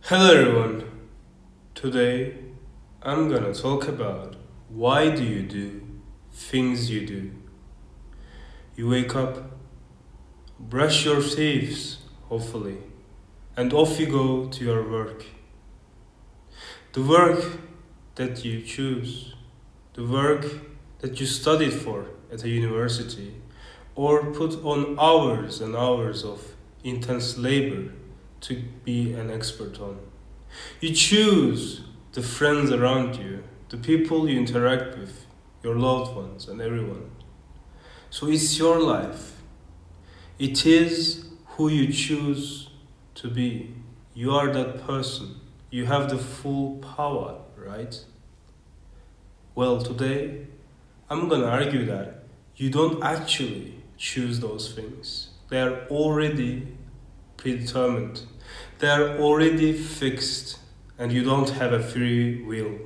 Hello everyone. Today I'm gonna talk about why do you do things you do. You wake up, brush your teeth, hopefully, and off you go to your work. The work that you choose, the work that you studied for at a university, or put on hours and hours of intense labor to be an expert on. You choose the friends around you, the people you interact with, your loved ones, and everyone. So it's your life. It is who you choose to be. You are that person. You have the full power, right? Well, today I'm gonna argue that you don't actually choose those things. They are already predetermined. They are already fixed, and you don't have a free will.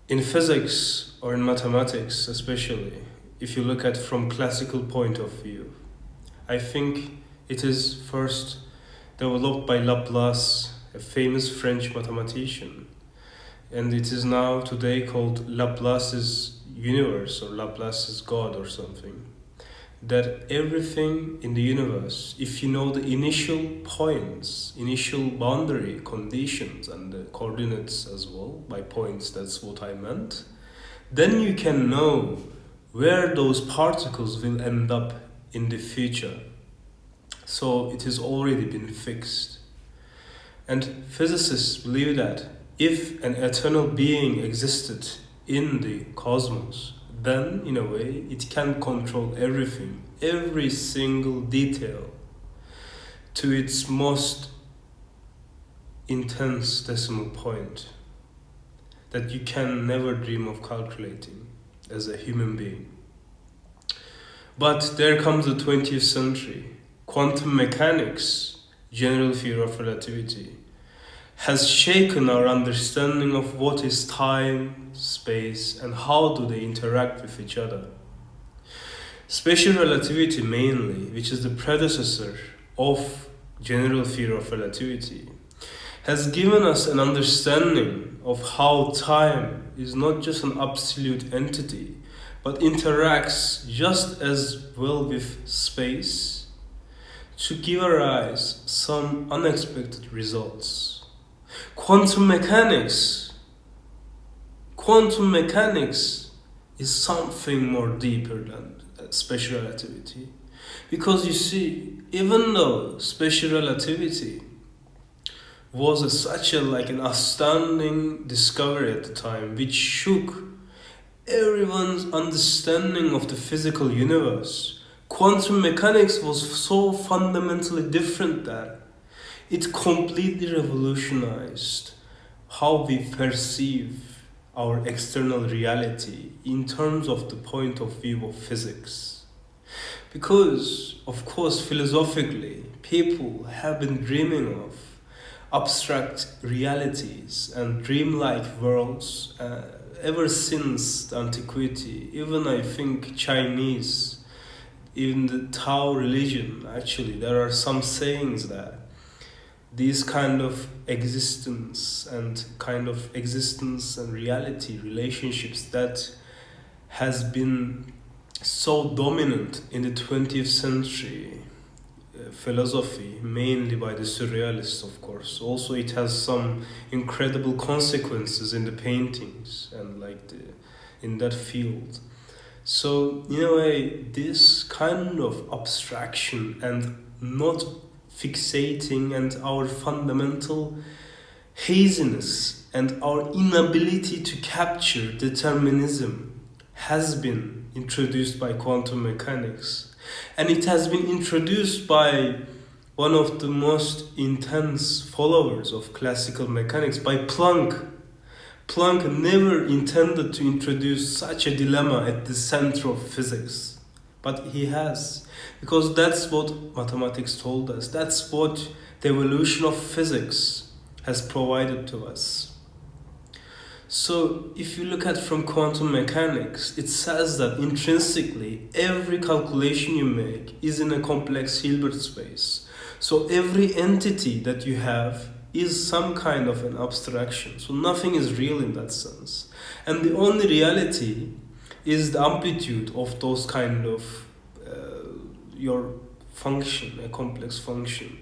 In physics or in mathematics, especially, if you look at from classical point of view, I think it is first developed by Laplace, a famous French mathematician, and it is now today called Laplace's universe or Laplace's God or something. That everything in the universe, if you know the initial points, initial boundary conditions, and the coordinates as well, by points, that's what I meant, then you can know where those particles will end up in the future. So it has already been fixed. And physicists believe that if an eternal being existed in the cosmos, then in a way it can control everything, every single detail to its most intense decimal point that you can never dream of calculating as a human being. But there comes the 20th century. Quantum mechanics, general theory of relativity, has shaken our understanding of what is time, space, and how do they interact with each other. Special relativity mainly, which is the predecessor of general theory of relativity, has given us an understanding of how time is not just an absolute entity, but interacts just as well with space to give rise some unexpected results. Quantum mechanics. Quantum mechanics is something more deeper than special relativity. Because you see, even though special relativity was such an astounding discovery at the time, which shook everyone's understanding of the physical universe, quantum mechanics was so fundamentally different that it completely revolutionized how we perceive our external reality in terms of the point of view of physics. Because, of course, philosophically, people have been dreaming of abstract realities and dreamlike worlds ever since antiquity. Even I think Chinese, even the Tao religion, actually, there are some sayings that these kind of existence and reality relationships that has been so dominant in the 20th century philosophy, mainly by the surrealists, of course. Also, it has some incredible consequences in the paintings and in that field. So in a way, this kind of abstraction and not fixating and our fundamental haziness and our inability to capture determinism has been introduced by quantum mechanics. And it has been introduced by one of the most intense followers of classical mechanics, by Planck. Planck never intended to introduce such a dilemma at the center of physics, but he has. Because that's what mathematics told us. That's what the evolution of physics has provided to us. So if you look at from quantum mechanics, it says that intrinsically every calculation you make is in a complex Hilbert space. So every entity that you have is some kind of an abstraction. So nothing is real in that sense. And the only reality is the amplitude of those kind of your function, a complex function.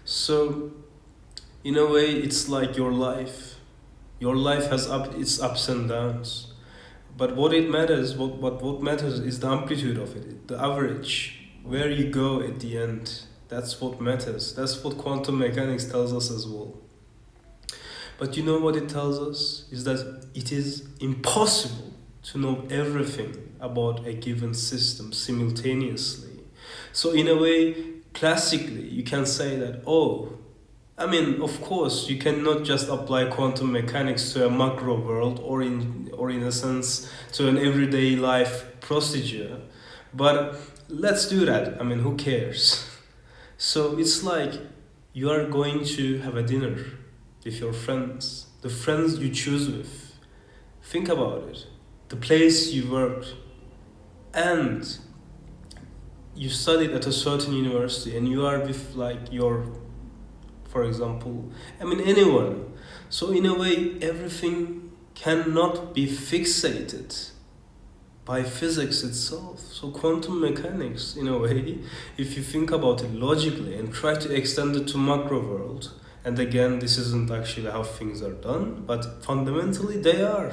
So in a way, it's like your life. Your life has its ups and downs. But what matters is the amplitude of it, the average, where you go at the end. That's what matters. That's what quantum mechanics tells us as well. But you know what it tells us? Is that it is impossible to know everything about a given system simultaneously. So in a way, classically, you can say that, oh, I mean, of course, you cannot just apply quantum mechanics to a macro world or in a sense to an everyday life procedure. But let's do that. I mean, who cares? So it's like you are going to have a dinner with your friends, the friends you choose with. Think about it. The place you worked, and you studied at a certain university, and you are with like your, for example, I mean anyone. So in a way, everything cannot be fixated by physics itself. So quantum mechanics, in a way, if you think about it logically and try to extend it to macro world, and again, this isn't actually how things are done, but fundamentally they are.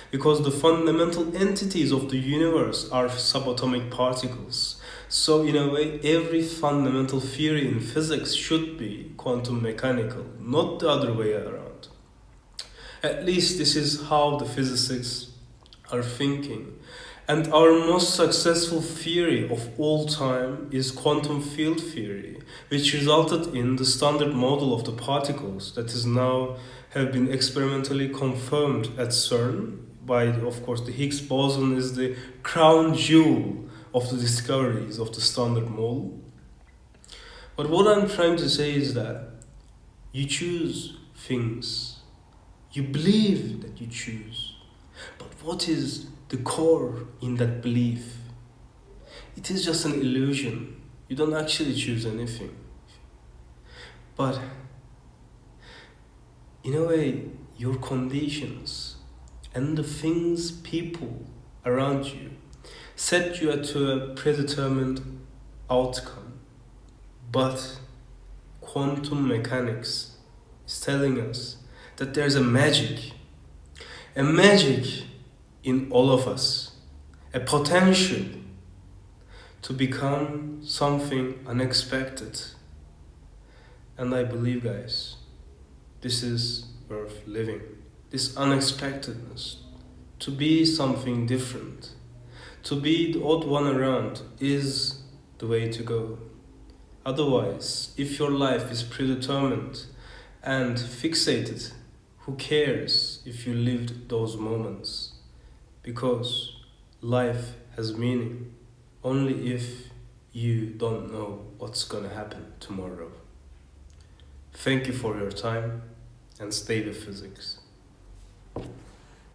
Because the fundamental entities of the universe are subatomic particles. So in a way, every fundamental theory in physics should be quantum mechanical, not the other way around. At least this is how the physicists are thinking. And our most successful theory of all time is quantum field theory, which resulted in the standard model of the particles that is now have been experimentally confirmed at CERN by, of course, the Higgs boson is the crown jewel of the discoveries of the standard model. But what I'm trying to say is that you choose things. You believe that you choose. But what is the core in that belief? It is just an illusion. You don't actually choose anything. But in a way, your conditions and the things, people around you set you to a predetermined outcome. But quantum mechanics is telling us that there's a magic in all of us, a potential to become something unexpected. And I believe, guys, this is worth living. This unexpectedness, to be something different, to be the odd one around is the way to go. Otherwise, if your life is predetermined and fixated, who cares if you lived those moments? Because life has meaning only if you don't know what's gonna happen tomorrow. Thank you for your time and stay with physics.